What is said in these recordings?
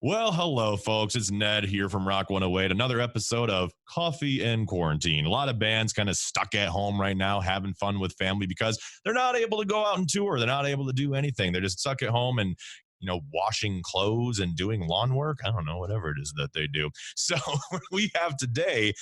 Well, hello, folks. It's Ned here from Rock 108. Another episode of Coffee and Quarantine. A lot of bands kind of stuck at home right now, having fun with family because they're not able to go out and tour. They're not able to do anything. They're just stuck at home and washing clothes and doing lawn work. I don't know, whatever it is that they do. So we have today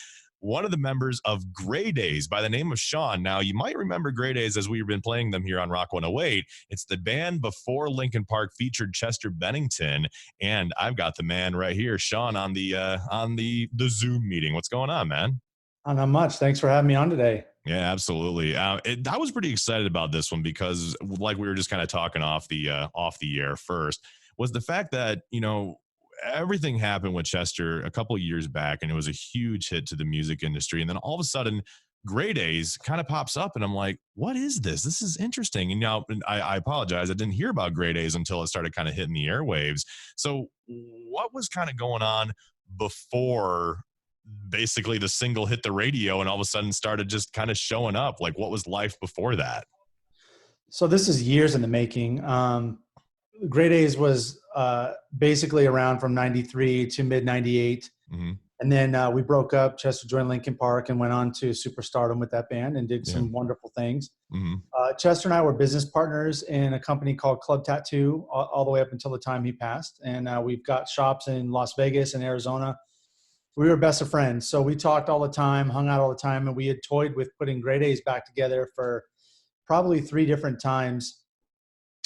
one of the members of Grey Daze by the name of Sean. Now, you might remember Grey Daze as we've been playing them here on Rock 108. It's the band before Linkin Park featured Chester Bennington, and I've got the man right here, Sean, on the Zoom meeting. What's going on, man? Not much. Thanks for having me on today. Yeah, absolutely. I was pretty excited about this one because, like we were just kind of talking off the air first, was the fact that everything happened with Chester a couple of years back, and it was a huge hit to the music industry. And then all of a sudden, Grey Daze kind of pops up, and I'm like, "What is this? This is interesting." And now, I apologize, I didn't hear about Grey Daze until it started kind of hitting the airwaves. So, what was kind of going on before? Basically the single hit the radio and all of a sudden started just kind of showing up? Like, what was life before that? So this is years in the making. Grey Daze was basically around from 93 to mid 98. Hmm. And then we broke up. Chester joined Linkin Park and went on to superstardom with that band and did Yeah. some wonderful things. Hmm. Chester and I were business partners in a company called Club Tattoo all the way up until the time he passed. And we've got shops in Las Vegas and Arizona. We were best of friends. So we talked all the time, hung out all the time, and we had toyed with putting Grey Daze back together for probably 3 different times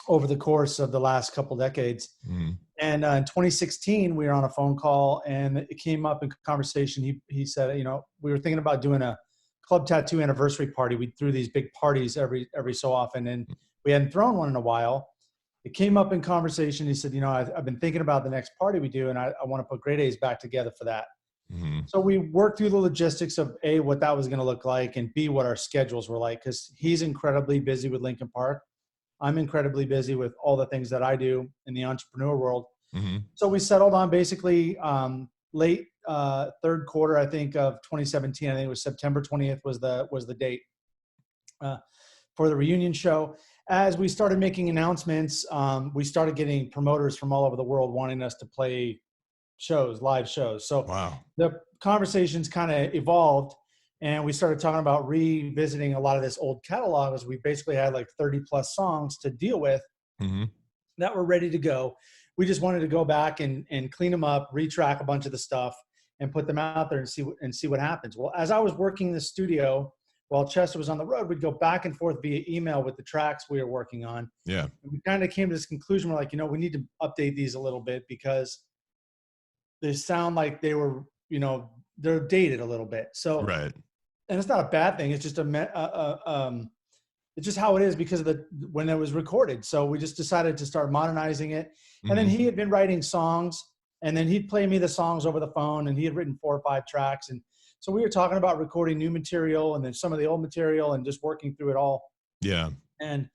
over the course of the last couple decades. Hmm. And in 2016, we were on a phone call and it came up in conversation. He said, we were thinking about doing a Club Tattoo anniversary party. We threw these big parties every so often, and we hadn't thrown one in a while. It came up in conversation. He said, I've been thinking about the next party we do, and I want to put Grey Daze back together for that. Hmm. So we worked through the logistics of A, what that was going to look like, and B, what our schedules were like, because he's incredibly busy with Linkin Park. I'm incredibly busy with all the things that I do in the entrepreneur world. Hmm. So we settled on basically late third quarter, I think, of 2017. I think it was September 20th was the date for the reunion show. As we started making announcements, we started getting promoters from all over the world wanting us to play live shows. So Wow. the conversations kind of evolved, and we started talking about revisiting a lot of this old catalog, as we basically had like 30 plus songs to deal with Hmm. that were ready to go. We just wanted to go back and clean them up, retrack a bunch of the stuff, and put them out there and see what happens. Well, as I was working in the studio while Chester was on the road, we'd go back and forth via email with the tracks we were working on. Yeah. And we kind of came to this conclusion. We're like, we need to update these a little bit because they sound like they were, they're dated a little bit. So, Right. and it's not a bad thing. It's just it's just how it is because of when it was recorded. So we just decided to start modernizing it. And then Hmm. he had been writing songs, and then he'd play me the songs over the phone, and he had written 4 or 5 tracks. And so we were talking about recording new material and then some of the old material and just working through it all. Yeah. And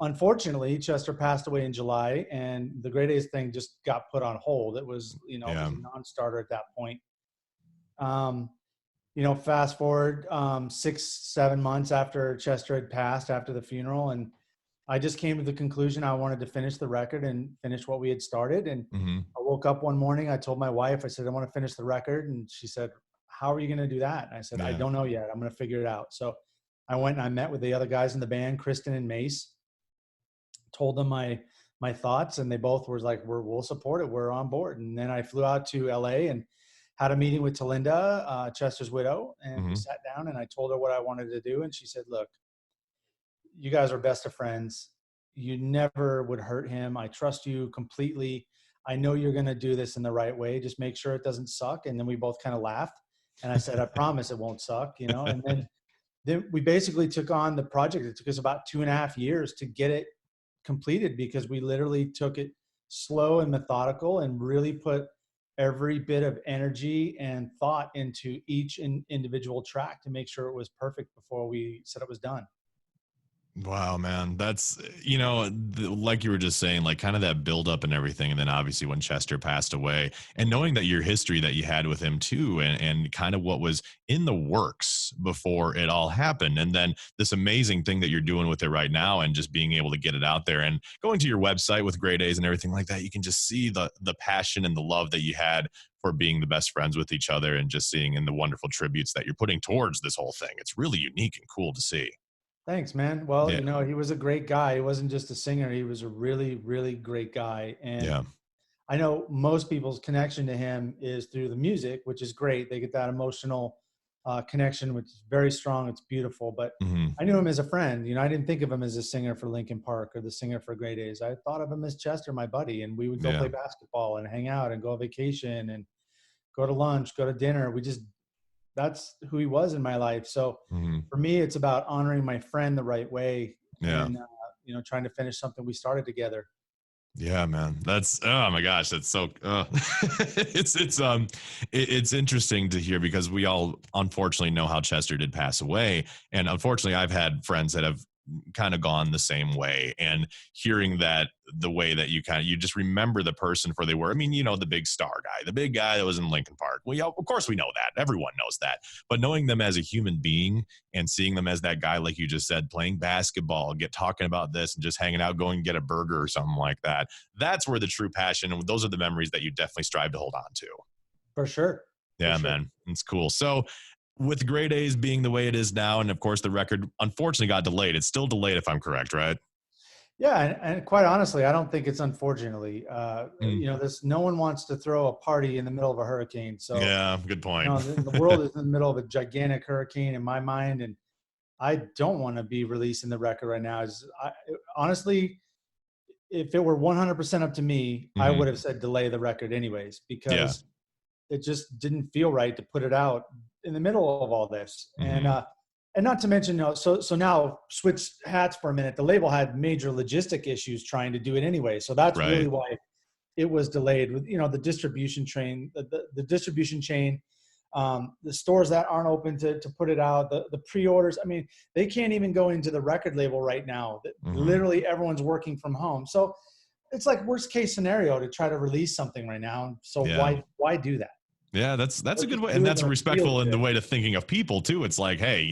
unfortunately, Chester passed away in July, and the Grey Daze thing just got put on hold. It was, it was Yeah. a non-starter at that point. Fast forward 6, 7 months after Chester had passed, after the funeral, and I just came to the conclusion I wanted to finish the record and finish what we had started. And Hmm. I woke up one morning, I told my wife, I said, I want to finish the record. And she said, how are you going to do that? And I said, I Yeah. don't know yet. I'm going to figure it out. So I went and I met with the other guys in the band, Kristen and Mace, told them my thoughts, and they both were like, we'll support it. We're on board. And then I flew out to LA and had a meeting with Talinda, Chester's widow, and we Hmm. sat down and I told her what I wanted to do. And she said, look, you guys are best of friends. You never would hurt him. I trust you completely. I know you're going to do this in the right way. Just make sure it doesn't suck. And then we both kind of laughed. And I said, I promise it won't suck, And then we basically took on the project. It took us about 2.5 years to get it completed because we literally took it slow and methodical and really put every bit of energy and thought into each individual track to make sure it was perfect before we said it was done. Wow, man. That's, like you were just saying, like kind of that build up and everything. And then obviously when Chester passed away and knowing that your history that you had with him too, and kind of what was in the works before it all happened. And then this amazing thing that you're doing with it right now and just being able to get it out there and going to your website with Grey Daze and everything like that, you can just see the passion and the love that you had for being the best friends with each other and just seeing in the wonderful tributes that you're putting towards this whole thing. It's really unique and cool to see. Thanks, man. Well, Yeah. he was a great guy. He wasn't just a singer. He was a really, really great guy. And Yeah. I know most people's connection to him is through the music, which is great. They get that emotional connection, which is very strong. It's beautiful. But Hmm. I knew him as a friend. I didn't think of him as a singer for Linkin Park or the singer for Grey Daze. I thought of him as Chester, my buddy, and we would go Yeah. play basketball and hang out and go on vacation and go to lunch, go to dinner. That's who he was in my life. So Hmm. for me, it's about honoring my friend the right way Yeah. and, trying to finish something we started together. Yeah, man. That's, oh my gosh, that's so it's interesting to hear because we all unfortunately know how Chester did pass away. And unfortunately I've had friends that have kind of gone the same way. And hearing that the way that you just remember the person for they were. I mean, the big star guy, the big guy that was in Lincoln Park. Well, yeah, of course we know that. Everyone knows that. But knowing them as a human being and seeing them as that guy, like you just said, playing basketball, get talking about this and just hanging out, going and get a burger or something like that. That's where the true passion and those are the memories that you definitely strive to hold on to. For sure. For Yeah, sure. man. It's cool. So with Grey Daze being the way it is now, and of course the record unfortunately got delayed. It's still delayed if I'm correct, right? Yeah. And quite honestly, I don't think it's unfortunately, Mm. no one wants to throw a party in the middle of a hurricane. So, Yeah, good point. the world is in the middle of a gigantic hurricane in my mind. And I don't want to be releasing the record right now. Honestly, if it were 100% up to me, I would Hmm. have said delay the record anyways, Yeah. because it just didn't feel right to put it out in the middle of all this. Hmm. And not to mention, so now switch hats for a minute. The label had major logistic issues trying to do it anyway. So that's really Right. why it was delayed with, the distribution train, the distribution chain, the stores that aren't open to put it out, the pre-orders. I mean, they can't even go into the record label right now. Hmm. Literally everyone's working from home. So it's like worst case scenario to try to release something right now. So Yeah. why do that? Yeah, that's a Let's good just way, and do it that's when it feels respectful in the good. way to thinking of people too. It's like, hey,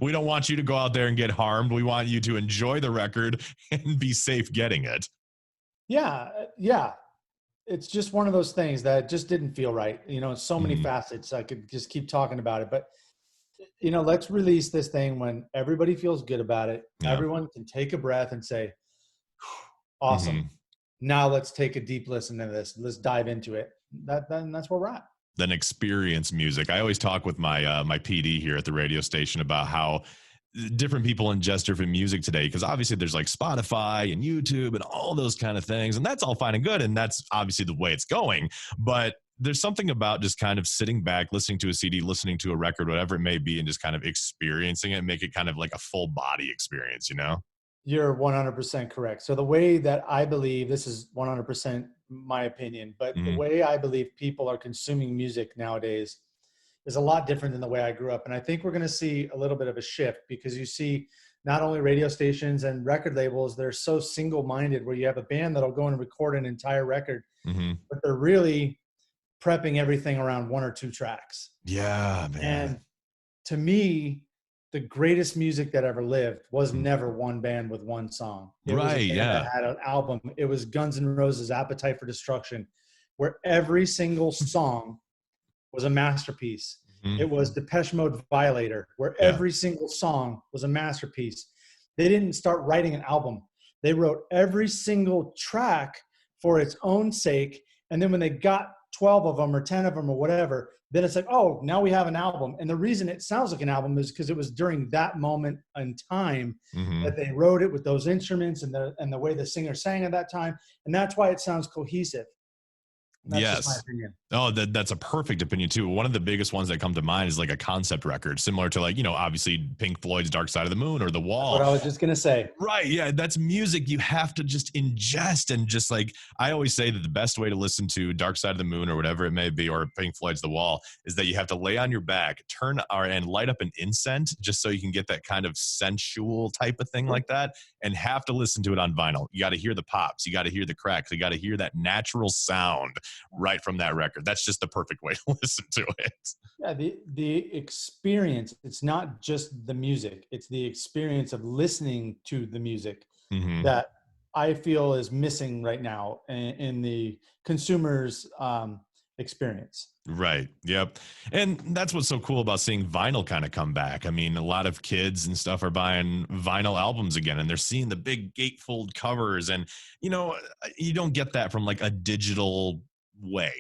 we don't want you to go out there and get harmed. We want you to enjoy the record and be safe getting it. Yeah, yeah. It's just one of those things that just didn't feel right. So many Hmm. facets. I could just keep talking about it, but let's release this thing when everybody feels good about it. Yeah. Everyone can take a breath and say, awesome. Hmm. Now let's take a deep listen to this. Let's dive into it. Then that's where we're at. Then experience music. I always talk with my PD here at the radio station about how different people ingest different music today because obviously there's like Spotify and YouTube and all those kind of things, and that's all fine and good, and that's obviously the way it's going. But there's something about just kind of sitting back, listening to a CD, listening to a record, whatever it may be, and just kind of experiencing it, and make it kind of like a full body experience. You're 100% correct. So the way that I believe, this is 100% my opinion, but the Hmm. way I believe people are consuming music nowadays is a lot different than the way I grew up. And I think we're going to see a little bit of a shift because you see not only radio stations and record labels, they're so single-minded where you have a band that'll go and record an entire record, Hmm. but they're really prepping everything around one or two tracks. Yeah, man. And to me, the greatest music that ever lived was Mhm. never one band with one song. It was a Right. band that Yeah. had an album. It was Guns N' Roses' Appetite for Destruction, where every single song was a masterpiece. Mhm. It was Depeche Mode Violator, where Yeah. every single song was a masterpiece. They didn't start writing an album. They wrote every single track for its own sake. And then when they got 12 of them or 10 of them or whatever, then it's like, oh, now we have an album. And the reason it sounds like an album is because it was during that moment in time Hmm. that they wrote it with those instruments and the way the singer sang at that time. And that's why it sounds cohesive. And that's just my Yes. opinion. Oh, that's a perfect opinion too. One of the biggest ones that come to mind is like a concept record, similar to like, obviously Pink Floyd's Dark Side of the Moon or The That's what Wall. I was just gonna say. Right. Yeah. That's music you have to just ingest. And just like, I always say that the best way to listen to Dark Side of the Moon or whatever it may be, or Pink Floyd's The Wall, is that you have to lay on your back, and light up an incense just so you can get that kind of sensual type of thing like that, and have to listen to it on vinyl. You got to hear the pops, you got to hear the cracks, you got to hear that natural sound right from that record. That's just the perfect way to listen to it. Yeah, the experience, it's not just the music, it's the experience of listening to the music Hmm. that I feel is missing right now in the consumer's experience. Right. Yep. And that's what's so cool about seeing vinyl kind of come back. I mean, a lot of kids and stuff are buying vinyl albums again, and they're seeing the big gatefold covers. And, you don't get that from like a digital way.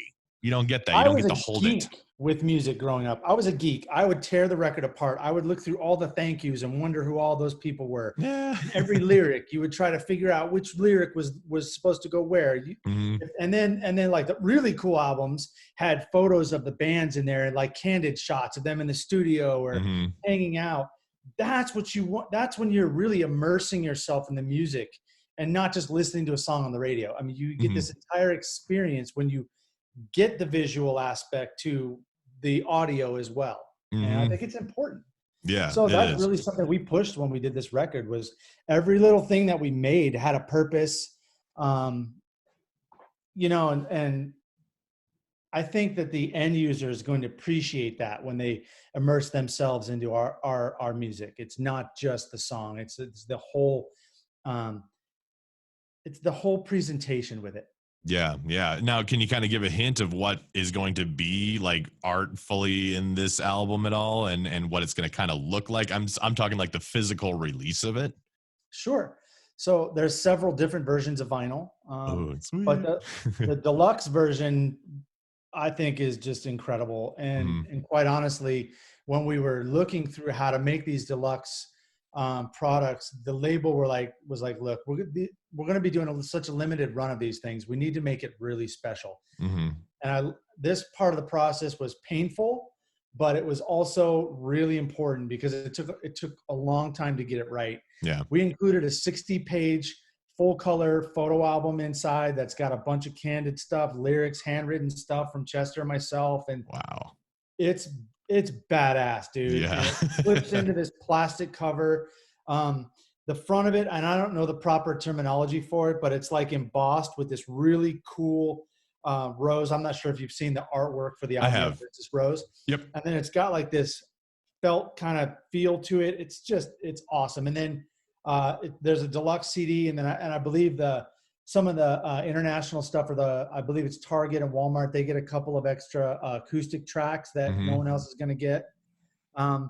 You don't get that. You I don't was get a to hold it. geek with music growing up. I was a geek. I would tear the record apart. I would look through all the thank yous and wonder who all those people were. Yeah. And every lyric, you would try to figure out which lyric was supposed to go where. Hmm. And then like the really cool albums had photos of the bands in there, and like candid shots of them in the studio or Hmm. hanging out. That's what you want. That's when you're really immersing yourself in the music and not just listening to a song on the radio. I mean, you get Hmm. this entire experience when you get the visual aspect to the audio as well. And I Hmm. think it's important. Yeah, So it that's is. really something we pushed when we did this record, was every little thing that we made had a purpose. Um, and I think that the end user is going to appreciate that when they immerse themselves into our music. It's not just the song. Um, it's the whole presentation with it. Yeah, yeah. Now, can you kind of give a hint of what is going to be like artfully in this album at all, and what it's going to kind of look like? I'm talking like the physical release of it. Sure. So there's several different versions of vinyl, Oh, but sweet. the deluxe version I think is just incredible. And Mhm. and quite honestly, when we were looking through how to make these deluxe products, the label was like, look, we're going to be doing such a limited run of these things. We need to make it really special. Mhm. And this part of the process was painful, but it was also really important because it took a long time to get it right. Yeah. We included a 60-page full color photo album inside that's got a bunch of candid stuff, lyrics, handwritten stuff from Chester and myself, and Wow. it's it's badass, dude. Yeah. And it flips into this plastic cover. The front of it, and I don't know the proper terminology for it, but it's like embossed with this really cool rose. I'm not sure if you've seen the artwork for the I album. have. It's this rose, Yep. and then it's got like this felt kind of feel to it. It's awesome. And then there's a deluxe CD, and then I believe some of the international stuff, or I believe it's Target and Walmart, they get a couple of extra acoustic tracks that no Mhm. one else is going to get.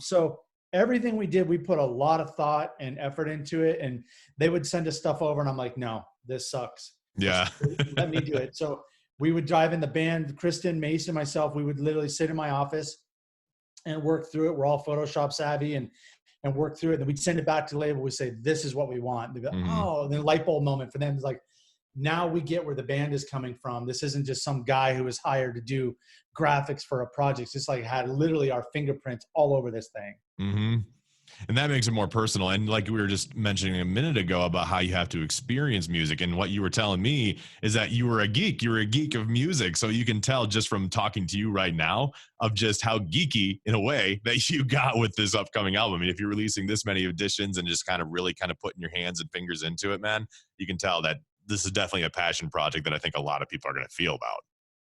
So everything we did, we put a lot of thought and effort into it, and they would send us stuff over, and I'm like, no, this sucks. Yeah. Let me do it. So we would drive in the band, Kristen, Mason, myself. We would literally sit in my office and work through it. We're all Photoshop savvy and work through it. And then we'd send it back to the label. We say, this is what we want. And they'd be like, Mhm. oh, and then light bulb moment for them is like, now we get where the band is coming from. This isn't just some guy who was hired to do graphics for a project. It's like had literally our fingerprints all over this thing. Mhm. And that makes it more personal. And like we were just mentioning a minute ago about how you have to experience music. And what you were telling me is that you were a geek. You were a geek of music. So you can tell just from talking to you right now of just how geeky, in a way, that you got with this upcoming album. I mean, if you're releasing this many editions and just kind of really kind of putting your hands and fingers into it, man, you can tell that this is definitely a passion project that I think a lot of people are going to feel about.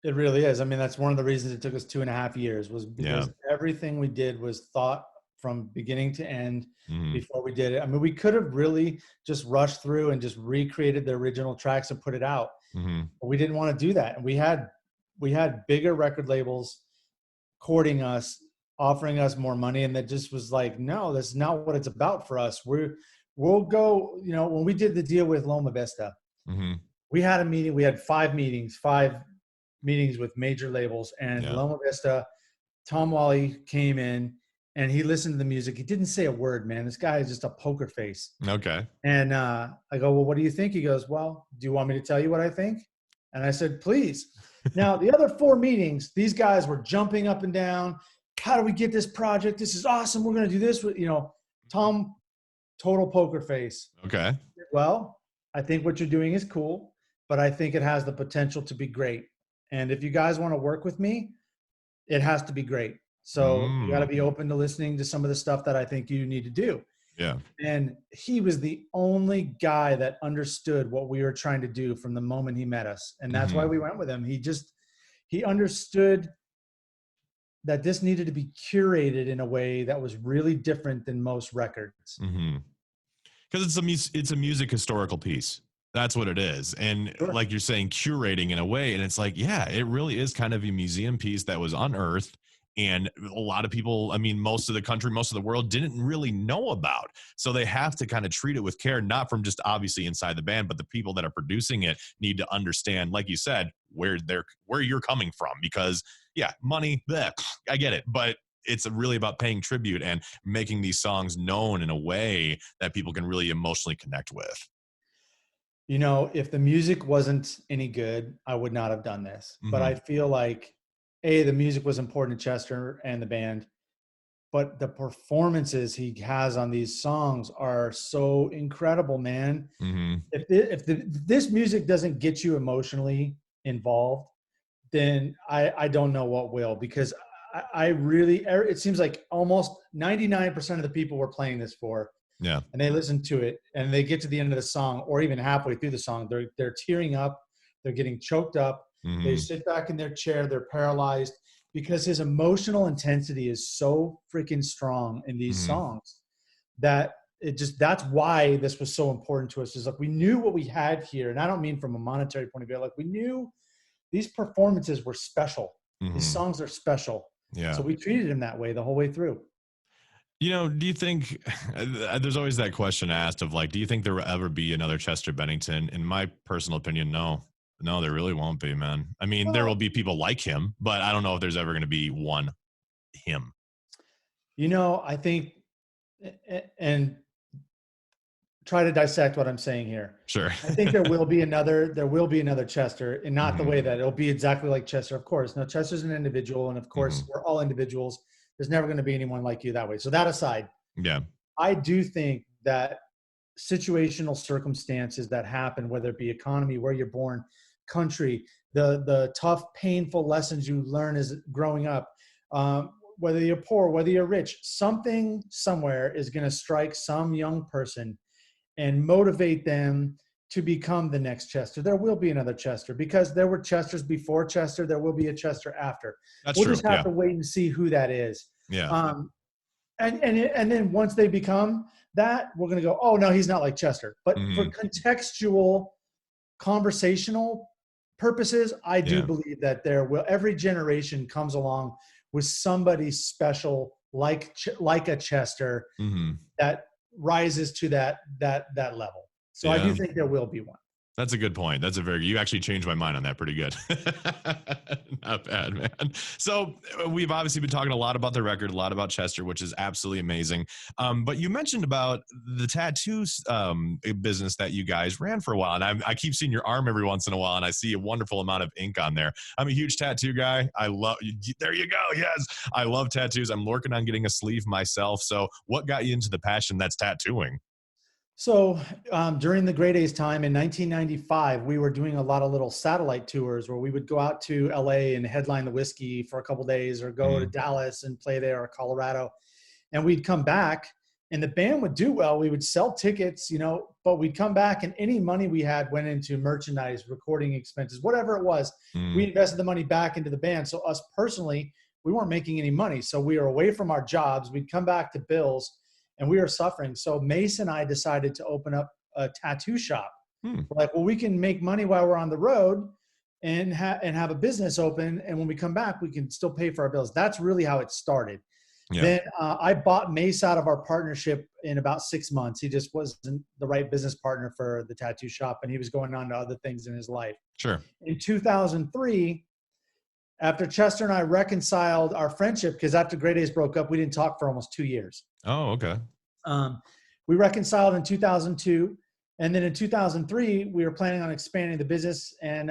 It really is. I mean, that's one of the reasons it took us 2.5 years, was Yeah. because everything we did was thought from beginning to end Mhm. before we did it. I mean, we could have really just rushed through and just recreated the original tracks and put it out, Mhm. but we didn't want to do that. And we had bigger record labels courting us, offering us more money, and that just was like, no, that's not what it's about for us. We'll go. When we did the deal with Loma Vista, Mhm. we had a meeting. We had five meetings with major labels, and Yeah. Loma Vista, Tom Wally came in and he listened to the music. He didn't say a word, man. This guy is just a poker face. Okay. And I go, well, what do you think? He goes, well, do you want me to tell you what I think? And I said, please. Now, the other 4 meetings, these guys were jumping up and down. How do we get this project? This is awesome. We're going to do this. Tom, total poker face. Okay. Well, I think what you're doing is cool, but I think it has the potential to be great. And if you guys want to work with me, it has to be great. So you got to be open to listening to some of the stuff that I think you need to do. Yeah. And he was the only guy that understood what we were trying to do from the moment he met us. And that's why we went with him. He understood that this needed to be curated in a way that was really different than most records. Because it's a music historical piece. That's what it is. And like you're saying, curating in a way. And it's like, yeah, it really is kind of a museum piece that was unearthed. And a lot of people, I mean, most of the country, most of the world didn't really know about. So they have to kind of treat it with care, not from just obviously inside the band, but the people that are producing it need to understand, like you said, where you're coming from. Because yeah, money, bleh, I get it. But it's really about paying tribute and making these songs known in a way that people can really emotionally connect with. If the music wasn't any good, I would not have done this. But I feel like, the music was important to Chester and the band, but the performances he has on these songs are so incredible, man. If this music doesn't get you emotionally involved, then I don't know what will, because I really, it seems like almost 99% of the people we're playing this for, and they listen to it and they get to the end of the song, or even halfway through the song, they're tearing up, they're getting choked up. They sit back in their chair, they're paralyzed, because his emotional intensity is so freaking strong in these songs that that's why this was so important to us. Is like, we knew what we had here. And I don't mean from a monetary point of view, like we knew these performances were special. These songs are special. Yeah. So we treated him that way the whole way through. Do you think there's always that question asked of like, do you think there will ever be another Chester Bennington? In my personal opinion, no, there really won't be, man. I mean, there will be people like him, but I don't know if there's ever going to be one him. I think, and try to dissect what I'm saying here. Sure. I think there will be another Chester, and not the way that it'll be exactly like Chester. Of course, no, Chester's an individual, and of course we're all individuals. There's never going to be anyone like you that way. So that aside, I do think that situational circumstances that happen, whether it be economy, where you're born, country, the tough, painful lessons you learn as growing up, whether you're poor, whether you're rich, something somewhere is going to strike some young person and motivate them to become the next Chester. There will be another Chester, because there were Chesters before Chester. There will be a Chester after. We'll just have to wait and see who that is. And then once they become that, we're going to go, oh no, he's not like Chester. But for contextual, conversational purposes, I do believe that every generation comes along with somebody special, like a Chester, that rises to that level. So I do think there will be one. That's a good point. You actually changed my mind on that pretty good. Not bad, man. So we've obviously been talking a lot about the record, a lot about Chester, which is absolutely amazing. But you mentioned about the tattoos business that you guys ran for a while. And I keep seeing your arm every once in a while, and I see a wonderful amount of ink on there. I'm a huge tattoo guy. There you go. Yes. I love tattoos. I'm working on getting a sleeve myself. So what got you into the passion that's tattooing? So during the Grey Daze time in 1995, we were doing a lot of little satellite tours where we would go out to LA and headline the Whiskey for a couple of days, or go to Dallas and play there, or Colorado. And we'd come back and the band would do well. We would sell tickets, but we'd come back and any money we had went into merchandise, recording expenses, whatever it was. We invested the money back into the band. So us personally, we weren't making any money. So we were away from our jobs. We'd come back to bills. And we were suffering. So Mace and I decided to open up a tattoo shop. We're like, well, we can make money while we're on the road and have a business open. And when we come back, we can still pay for our bills. That's really how it started. Then I bought Mace out of our partnership in about 6 months. He just wasn't the right business partner for the tattoo shop, and he was going on to other things in his life. Sure. In 2003, after Chester and I reconciled our friendship, because after Grey Daze broke up, we didn't talk for almost 2 years. Oh, okay. We reconciled in 2002. And then in 2003, we were planning on expanding the business. And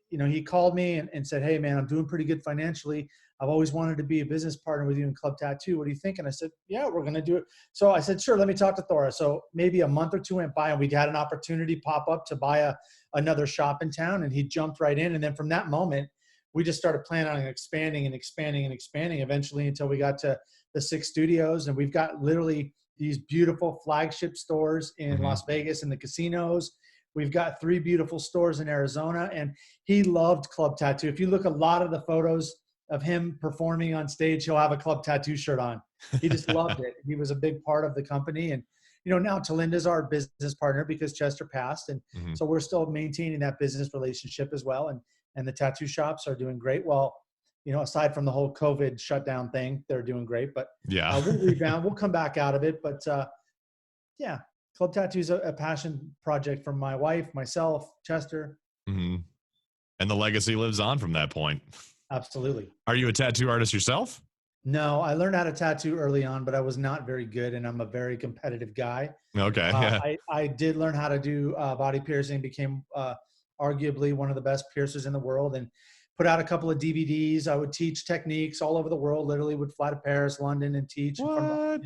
he called me and said, "Hey man, I'm doing pretty good financially. I've always wanted to be a business partner with you in Club Tattoo. What do you think?" And I said, "Yeah, we're going to do it." So I said, "Sure, let me talk to Thora." So maybe a month or two went by and we had an opportunity pop up to buy another shop in town, and he jumped right in. And then from that moment, we just started planning on expanding and expanding and expanding eventually until we got to the 6 studios. And we've got literally these beautiful flagship stores in Las Vegas and the casinos. We've got 3 beautiful stores in Arizona, and he loved Club Tattoo. If you look a lot of the photos of him performing on stage, he'll have a Club Tattoo shirt on. He just loved it. He was a big part of the company. And, now Talinda's our business partner because Chester passed. And so we're still maintaining that business relationship as well. And the tattoo shops are doing great. Well, aside from the whole COVID shutdown thing, they're doing great, but we'll rebound. We'll come back out of it. But yeah, Club Tattoo is a passion project from my wife, myself, Chester. And the legacy lives on from that point. Absolutely. Are you a tattoo artist yourself? No, I learned how to tattoo early on, but I was not very good, and I'm a very competitive guy. Okay. I did learn how to do body piercing, became arguably one of the best piercers in the world, and put out a couple of DVDs. I would teach techniques all over the world, literally would fly to Paris, London, and teach. What?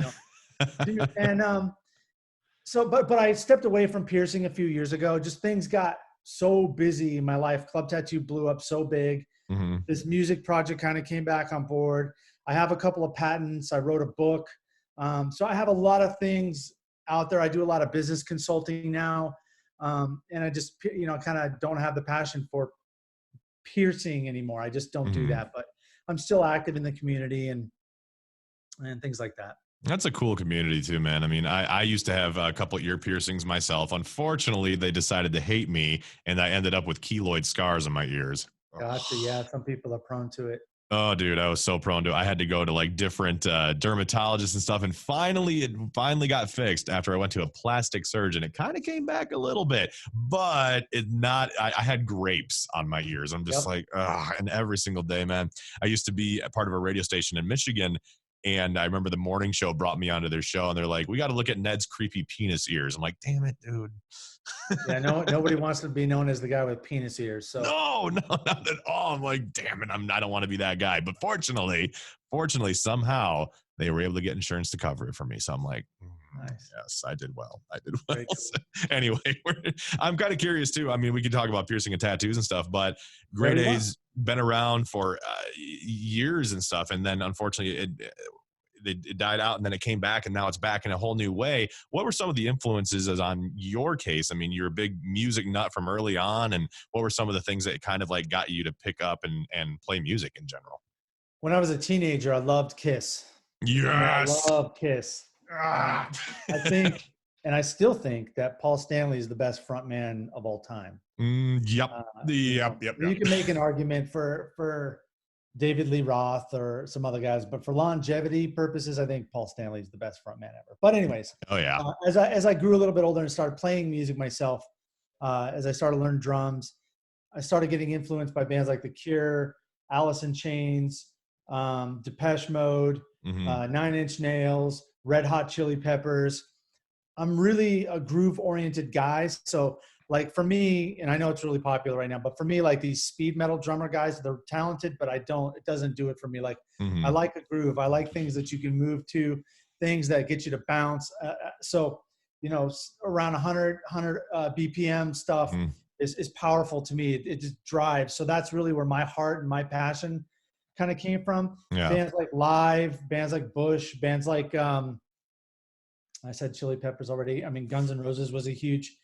So, but I stepped away from piercing a few years ago. Just things got so busy in my life. Club Tattoo blew up so big. This music project kind of came back on board. I have a couple of patents. I wrote a book. So I have a lot of things out there. I do a lot of business consulting now. And I just, kind of don't have the passion for piercing anymore. I just don't do that, but I'm still active in the community and things like that. That's a cool community too, man. I mean, I used to have a couple ear piercings myself. Unfortunately, they decided to hate me, and I ended up with keloid scars on my ears. Gotcha. Yeah, some people are prone to it. Oh, dude, I was so prone to it. I had to go to like different dermatologists and stuff, and it finally got fixed after I went to a plastic surgeon. It kind of came back a little bit, but I had grapes on my ears. I'm just like, ugh, and every single day, man. I used to be a part of a radio station in Michigan, and I remember the morning show brought me onto their show, and they're like, "We got to look at Ned's creepy penis ears." I'm like, "Damn it, dude." Yeah, nobody wants to be known as the guy with penis ears. So no, not at all. I'm like, damn it, I don't want to be that guy. But fortunately, somehow they were able to get insurance to cover it for me. So I'm like, nice. Yes, I did well. Cool. So, anyway, I'm kind of curious too. I mean, we could talk about piercing and tattoos and stuff, but Grey Daze been around for years and stuff, and then unfortunately it died out, and then it came back, and now it's back in a whole new way. What were some of the influences as on your case? I mean, you're a big music nut from early on, and what were some of the things that kind of like got you to pick up and play music in general? When I was a teenager, I loved Kiss. Yes. I love Kiss. I think, and I still think, that Paul Stanley is the best frontman of all time. Yep. Yep. You can make an argument for David Lee Roth or some other guys, but for longevity purposes, I think Paul Stanley is the best frontman ever. But anyways, as I grew a little bit older and started playing music myself, as I started learning drums, I started getting influenced by bands like The Cure, Alice in Chains, Depeche Mode, 9 Inch Nails, Red Hot Chili Peppers. I'm really a groove-oriented guy, so like for me, and I know it's really popular right now, but for me, like these speed metal drummer guys, they're talented, but it doesn't do it for me. Like I like a groove. I like things that you can move to, things that get you to bounce. So, around 100 BPM stuff is powerful to me. It just drives. So that's really where my heart and my passion kind of came from. Yeah. Bands like Live, bands like Bush, bands like, I said Chili Peppers already. I mean, Guns N' Roses was a huge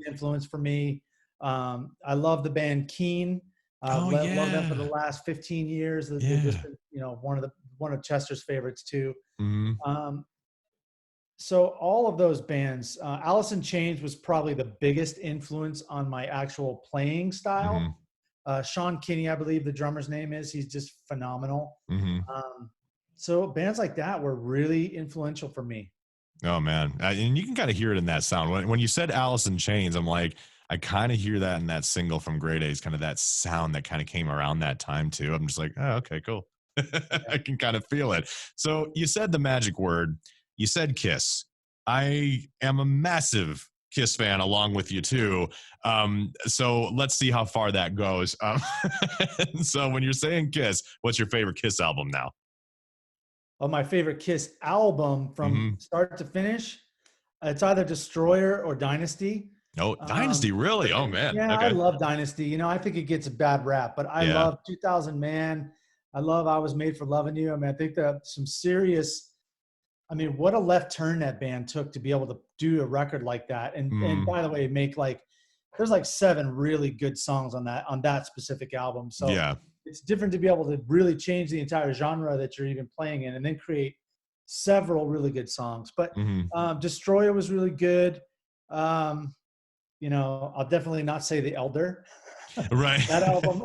influence for me. I love the band Keen. Love them for the last 15 years. They've just been, one of Chester's favorites too. So all of those bands, Alice in Chains was probably the biggest influence on my actual playing style. Sean Kinney, I believe the drummer's name is. He's just phenomenal. So bands like that were really influential for me. Oh man, and you can kind of hear it in that sound. When you said Alice in Chains, I'm like, I kind of hear that in that single from Grey Daze, kind of that sound that kind of came around that time too. I'm just like, oh, okay, cool. I can kind of feel it. So you said the magic word. You said Kiss. I am a massive Kiss fan along with you too. So let's see how far that goes. So when you're saying Kiss, what's your favorite Kiss album now? Oh, my favorite Kiss album from Mm-hmm. start to finish. It's either Destroyer or Dynasty. Oh, Dynasty, really? Oh man. Yeah, I Okay. love Dynasty. You know, I think it gets a bad rap, but I Yeah. love 2000 Man. I love I Was Made for Loving You. I mean, I think that some serious, I mean, what a left turn that band took to be able to do a record like that. And Mm, by the way, make like there's like 7 really good songs on that specific album. So yeah. it's different to be able to really change the entire genre that you're even playing in and then create several really good songs. But Mm-hmm. Destroyer was really good. Um, you know, I'll definitely not say The Elder. Right. That album,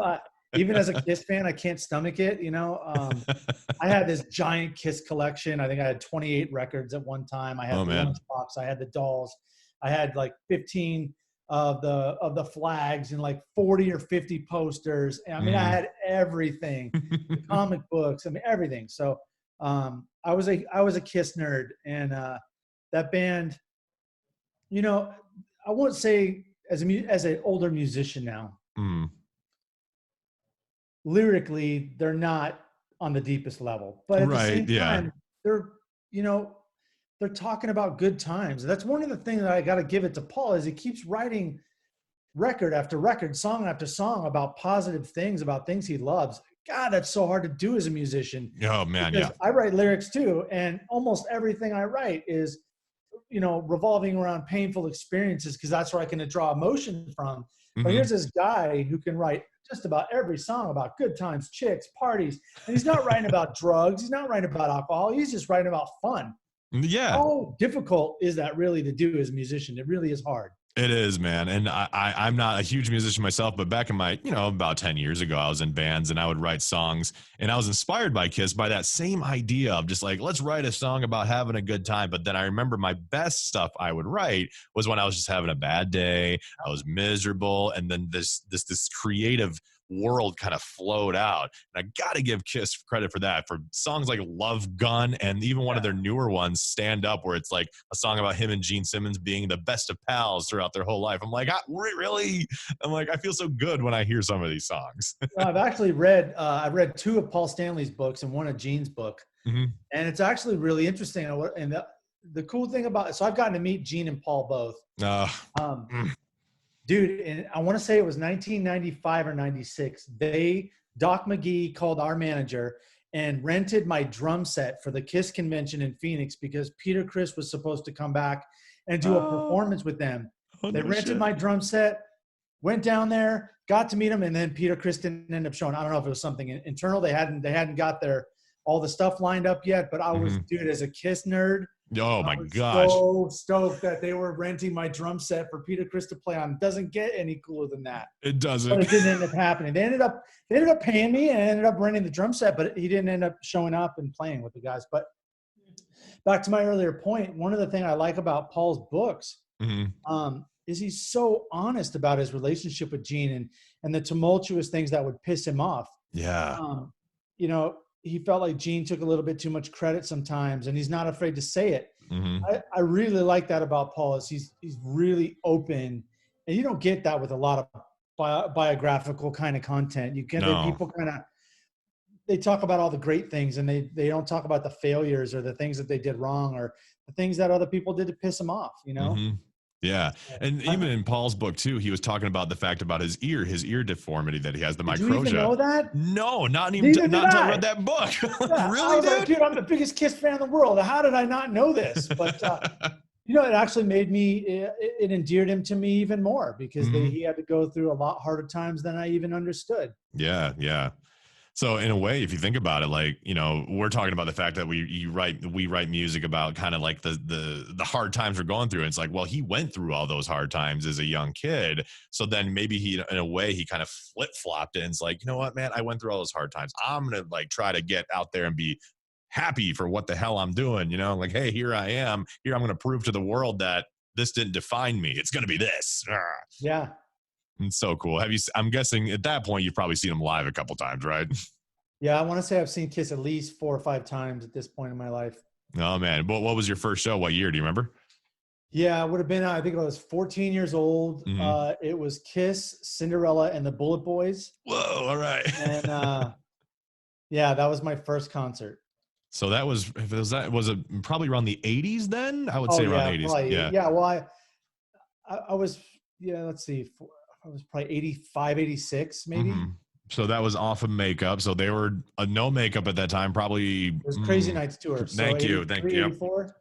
even as a Kiss fan, I can't stomach it. You know, I had this giant Kiss collection. I think I had 28 records at one time. I had Oh the man. Lunchbox. I had the dolls. I had like 15 of the flags and like 40 or 50 posters. I mean, I Mm. had everything, the comic books. I mean, everything. So I was a Kiss nerd, and that band. You know, I won't say as an older musician now. Mm. Lyrically, they're not on the deepest level, but at the Right. same Yeah. time, they're you know they're talking about good times. That's one of the things that I got to give it to Paul is he keeps writing record after record, song after song about positive things, about things he loves. God, that's so hard to do as a musician Oh man. because Yeah. I write lyrics too, and almost everything I write is revolving around painful experiences because that's where I can draw emotion from. But Mm-hmm. here's this guy who can write just about every song about good times, chicks, parties, and he's not writing about drugs. He's not writing about alcohol. He's just writing about fun. Yeah. How difficult is that really to do as a musician? It really is hard. It is, man. And I'm not a huge musician myself, but back in my, about 10 years ago, I was in bands and I would write songs and I was inspired by Kiss by that same idea of just like, let's write a song about having a good time. But then I remember my best stuff I would write was when I was just having a bad day. I was miserable. And then this creative world kind of flowed out. And I got to give Kiss credit for that, for songs like Love Gun and even one of their newer ones, Stand Up, where it's like a song about him and Gene Simmons being the best of pals throughout their whole life. I'm like, really? I'm like, I feel so good when I hear some of these songs. I've actually read I've read 2 of Paul Stanley's books and one of Gene's book, Mm-hmm. and it's actually really interesting. And the cool thing about it, so I've gotten to meet Gene and Paul both. Um, Mm. Dude, and I want to say it was 1995 or 96. Doc McGee called our manager and rented my drum set for the Kiss convention in Phoenix because Peter Criss was supposed to come back and do a performance with them. They rented my drum set, went down there, got to meet him, and then Peter Criss didn't end up showing. I don't know if it was something internal. They hadn't got all the stuff lined up yet, but I was, dude, as a Kiss nerd, Oh my I was gosh. so stoked that they were renting my drum set for Peter Criss to play on. It doesn't get any cooler than that. It doesn't. But it didn't end up happening. They ended up paying me and ended up renting the drum set, but he didn't end up showing up and playing with the guys. But back to my earlier point, one of the things I like about Paul's books is he's so honest about his relationship with Gene and the tumultuous things that would piss him off. Yeah. He felt like Gene took a little bit too much credit sometimes, and he's not afraid to say it. I really like that about Paul is he's really open, and you don't get that with a lot of biographical kind of content. You get people they talk about all the great things, and they don't talk about the failures or the things that they did wrong or the things that other people did to piss them off. Yeah. And even in Paul's book too, he was talking about the fact about his ear deformity that he has, the Did microtia. you even know that? No, not until I read that book. Yeah, Really, dude? Like, dude, I'm the biggest Kiss fan in the world. How did I not know this? But it actually made me. It endeared him to me even more because he had to go through a lot harder times than I even understood. Yeah, yeah. So in a way, if you think about it, like, we're talking about the fact that we write music about kind of like the hard times we're going through. And it's like, well, he went through all those hard times as a young kid. So then maybe he, in a way, he kind of flip-flopped it and it's like, you know what, man, I went through all those hard times. I'm going to like try to get out there and be happy for what the hell I'm doing. Like, hey, here I am. Here I'm going to prove to the world that this didn't define me. It's going to be this. Yeah. It's so cool. I'm guessing at that point, you've probably seen him live a couple times, right? Yeah, I want to say I've seen Kiss at least 4 or 5 times at this point in my life. Oh man, what was your first show? What year? Do you remember? Yeah, it would have been, I think I was 14 years old. Hmm. It was Kiss, Cinderella, and the Bullet Boys. Whoa, all right. And yeah, that was my first concert. So that was it probably around the 80s then? I would Oh say around yeah, 80s. probably. Yeah. Yeah, well, I was, yeah, let's see, I was probably 85, 86, maybe. Hmm. So that was off of makeup. So they were no makeup at that time, probably. It was Crazy Nights tour. So Thank you. Thank 83, you. 84.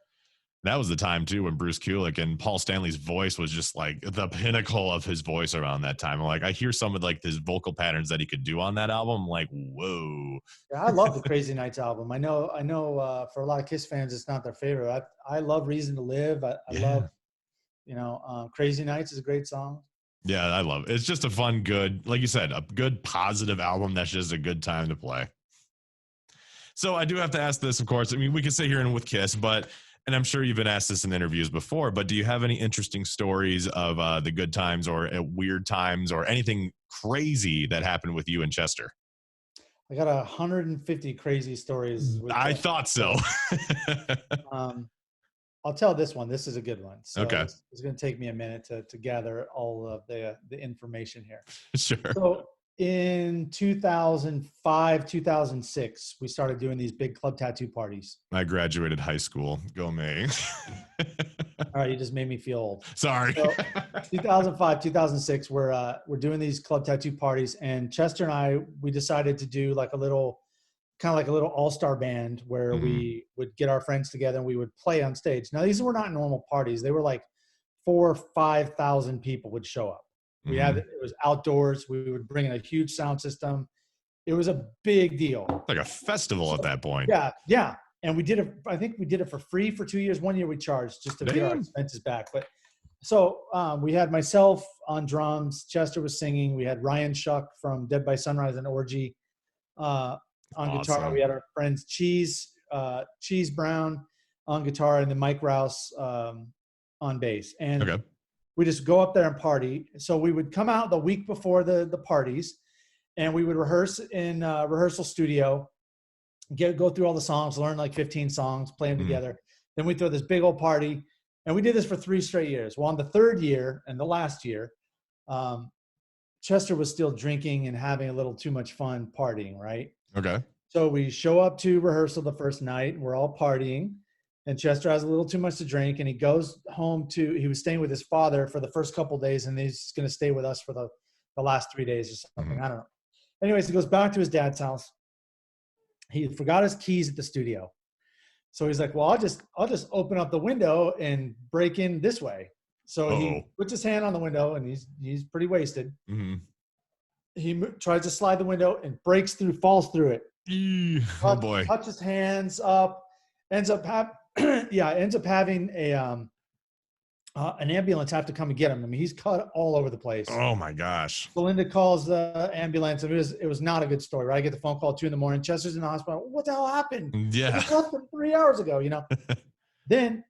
That was the time too when Bruce Kulick and Paul Stanley's voice was just like the pinnacle of his voice around that time. Like I hear some of like his vocal patterns that he could do on that album. I'm like, whoa. Yeah, I love the Crazy Nights album. I know. For a lot of Kiss fans, it's not their favorite. I love Reason to Live. I Yeah. love, Crazy Nights is a great song. Yeah, I love it. It's just a fun, good, like you said, a good positive album that's just a good time to play. So I do have to ask this, of course. I mean, we could sit here and with Kiss, but and I'm sure you've been asked this in interviews before, but do you have any interesting stories of the good times or weird times or anything crazy that happened with you and Chester? I got 150 crazy stories with I Chester. thought so. Um, I'll tell this one. This is a good one. So Okay, it's going to take me a minute to gather all of the information here. sure. So in 2005, 2006, we started doing these big club tattoo parties. I graduated high school. Go me. All right, you just made me feel old. Sorry. So 2005, 2006, we're doing these club tattoo parties, and Chester and I, we decided to do like a little, kind of like a little all-star band where Mhm. we would get our friends together and we would play on stage. Now these were not normal parties; they were like 4,000 or 5,000 people would show up. It Mhm. was outdoors. We would bring in a huge sound system. It was a big deal. Like a festival at So, that point. yeah, yeah. And we did it, I think we did it for free for 2 years. 1 year we charged just to get our Damn. expenses back. But so we had myself on drums, Chester was singing. We had Ryan Shuck from Dead by Sunrise and Orgy uh, on guitar. We Awesome. had our friends Cheese Brown on guitar, and then Mike Rouse on bass. And Okay. we just go up there and party. So we would come out the week before the parties, and we would rehearse in rehearsal studio, go through all the songs, learn like 15 songs, play them Mhm. together. Then we throw this big old party, and we did this for 3 straight years. Well, on the third year and the last year, um, Chester was still drinking and having a little too much fun partying, right? Okay. So we show up to rehearsal the first night, and we're all partying, and Chester has a little too much to drink, and he goes home he was staying with his father for the first couple of days, and he's going to stay with us for the last 3 days or something. Mhm. I don't know. Anyways, he goes back to his dad's house. He forgot his keys at the studio. So he's like, well, I'll just open up the window and break in this way. So Uh-oh. he puts his hand on the window, and he's pretty wasted. Mhm. He tries to slide the window and breaks through, falls through it, Oh boy. touches hands up, ends up having an ambulance have to come and get him. I mean, he's cut all over the place. Oh my gosh. Belinda calls the ambulance, and it was not a good story. Right, I get the phone call at 2 a.m. Chester's in the hospital. What the hell happened? It Yeah. was less than 3 hours ago. Then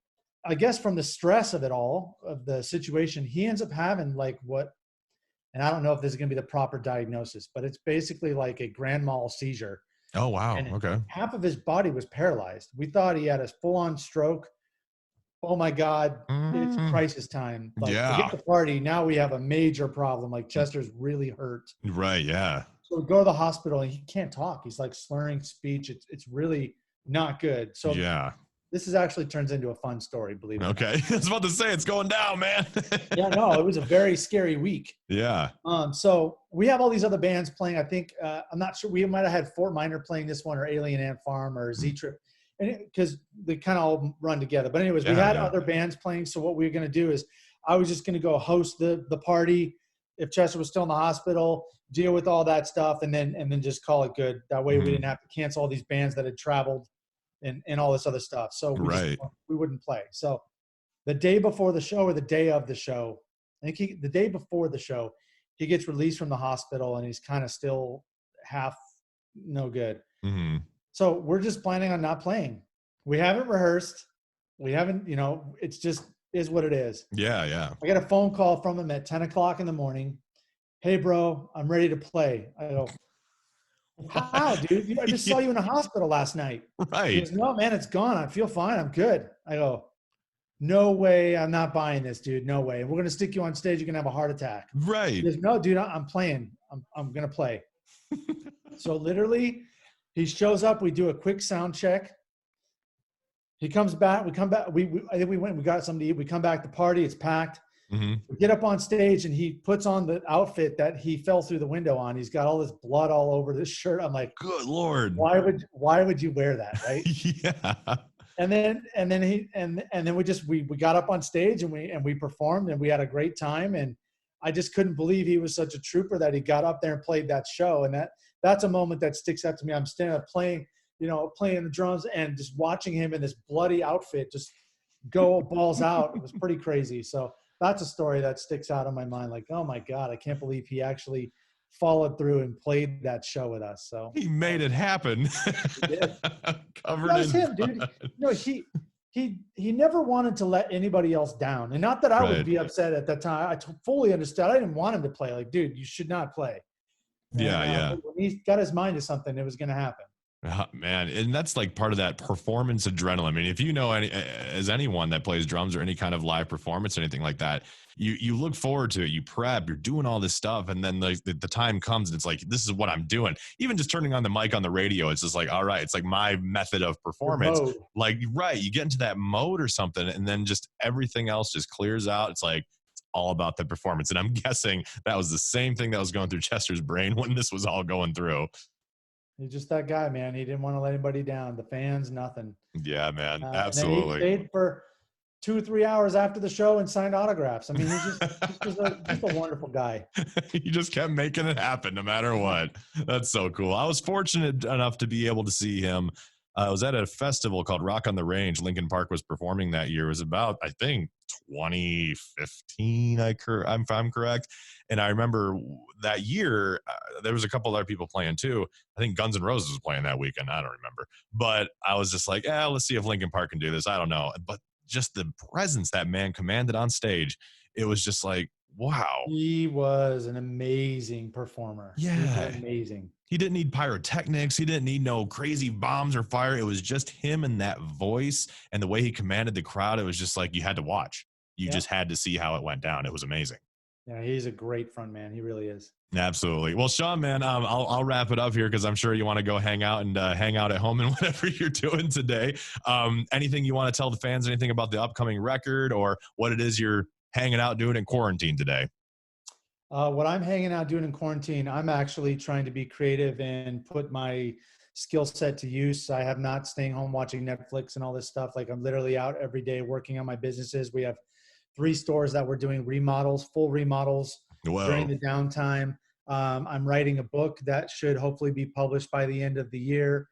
I guess from the stress of it all, of the situation, he ends up having like what, and I don't know if this is going to be the proper diagnosis, but it's basically like a grand mal seizure. Oh wow. And Okay. half of his body was paralyzed. We thought he had a full-on stroke. Oh my God, it's Mm. crisis time. Like, forget Yeah. the party. Now we have a major problem. Like, Chester's really hurt. Right. Yeah. So we go to the hospital, and he can't talk. He's like slurring speech. It's really not good. So Yeah. this is actually turns into a fun story, believe it or not. Okay. I was about to say it's going down, man. Yeah, no, it was a very scary week. Yeah. So we have all these other bands playing. I think I'm not sure, we might have had Fort Minor playing this one, or Alien Ant Farm, or Z Trip, and because they kind of all run together. But anyways, we Yeah, had yeah. other bands playing. So what we were going to do is, I was just going to go host the party if Chester was still in the hospital, deal with all that stuff, and then just call it good. That way we Mhm. didn't have to cancel all these bands that had traveled and all this other stuff. So Right. we wouldn't play. So the day before the show, or the day of the show, I think the day before the show, he gets released from the hospital, and he's kind of still half no good. Mhm. So we're just planning on not playing. We haven't rehearsed. We haven't, it's just is what it is. Yeah. Yeah. I get a phone call from him at 10 o'clock in the morning. Hey, bro, I'm ready to play. I go, how, dude? I just saw you in the hospital last night. He Right. goes, no, man, it's gone. I feel fine. I'm good. I go, no way, I'm not buying this, dude. No way. We're gonna stick you on stage. You're gonna have a heart attack. Right. He goes, no, dude, I'm playing. I'm gonna play. So literally, he shows up. We do a quick sound check. He comes back. We come back. I think we went. We got something to eat. We come back. The party. It's packed. Mm-hmm. We get up on stage, and he puts on the outfit that he fell through the window on. He's got all this blood all over this shirt. I'm like, good Lord. Why would you wear that, right? Yeah. And then we got up on stage and we performed and we had a great time. And I just couldn't believe he was such a trooper that he got up there and played that show. And that's a moment that sticks out to me. I'm standing up playing the drums and just watching him in this bloody outfit just go balls out. It was pretty crazy. So that's a story that sticks out in my mind. Like, oh my God, I can't believe he actually followed through and played that show with us. So he made it happen. He did. Covered That was in him, dude. blood. No, he never wanted to let anybody else down. And not that I would Right. be upset at that time. I fully understood. I didn't want him to play. Like, dude, you should not play. And, Yeah. When he got his mind to something, it was going to happen. Man, and that's like part of that performance adrenaline. I mean, if you know as anyone that plays drums or any kind of live performance or anything like that, you look forward to it, you prep, you're doing all this stuff, and then the time comes and it's like, this is what I'm doing. Even just turning on the mic on the radio, it's just like, all right, it's like my method of performance. Like, right, you get into that mode or something, and then just everything else just clears out. It's like, it's all about the performance. And I'm guessing that was the same thing that was going through Chester's brain when this was all going through. He's just that guy, man. He didn't want to let anybody down. The fans, nothing. Yeah, man. Absolutely. And then he stayed for 2 or 3 hours after the show and signed autographs. I mean, he's just a wonderful guy. He just kept making it happen no matter what. That's so cool. I was fortunate enough to be able to see him. I was at a festival called Rock on the Range. Linkin Park was performing that year. It was about, I think, 2015, if I'm correct. And I remember that year, there was a couple other people playing too. I think Guns N' Roses was playing that weekend. I don't remember. But I was just like, let's see if Linkin Park can do this. I don't know. But just the presence that man commanded on stage, it was just like, wow. He was an amazing performer. Yeah. He was amazing. He didn't need pyrotechnics. He didn't need no crazy bombs or fire. It was just him and that voice and the way he commanded the crowd. It was just like you had to watch. You just had to see how it went down. It was amazing. Yeah, he's a great front man. He really is. Absolutely. Well, Sean, man, I'll wrap it up here because I'm sure you want to go hang out at home and whatever you're doing today. Anything you want to tell the fans? Anything about the upcoming record or what it is you're hanging out doing in quarantine today? What I'm hanging out doing in quarantine, I'm actually trying to be creative and put my skill set to use. I have not staying home watching Netflix and all this stuff. Like I'm literally out every day working on my businesses. We have 3 stores that we're doing full remodels. Whoa. During the downtime. I'm writing a book that should hopefully be published by the end of the year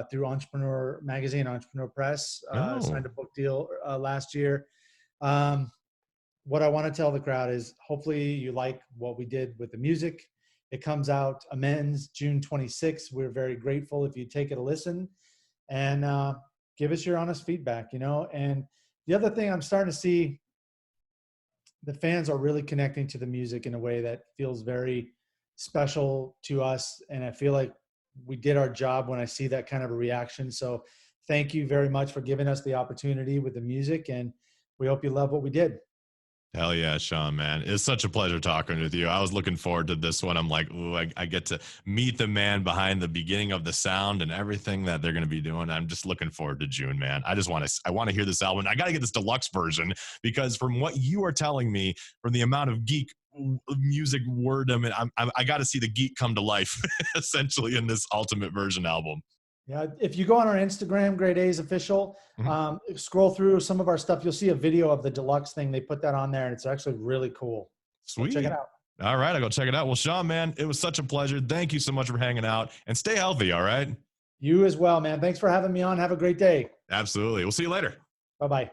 through Entrepreneur Magazine, Entrepreneur Press. Signed a book deal last year. What I want to tell the crowd is hopefully you like what we did with the music. It comes out Amends June 26th. We're very grateful if you take it a listen and give us your honest feedback, And the other thing I'm starting to see, the fans are really connecting to the music in a way that feels very special to us. And I feel like we did our job when I see that kind of a reaction. So thank you very much for giving us the opportunity with the music. And we hope you love what we did. Hell yeah, Sean, man. It's such a pleasure talking with you. I was looking forward to this one. I'm like, ooh, I get to meet the man behind the beginning of the sound and everything that they're going to be doing. I'm just looking forward to June, man. I want to hear this album. I got to get this deluxe version because from what you are telling me, from the amount of geek music word, I got to see the geek come to life essentially in this ultimate version album. Yeah, if you go on our Instagram, Grey Daze Official, scroll through some of our stuff, you'll see a video of the deluxe thing. They put that on there, and it's actually really cool. Sweet. So check it out. All right, I'll go check it out. Well, Sean, man, it was such a pleasure. Thank you so much for hanging out, and stay healthy, all right? You as well, man. Thanks for having me on. Have a great day. Absolutely. We'll see you later. Bye-bye.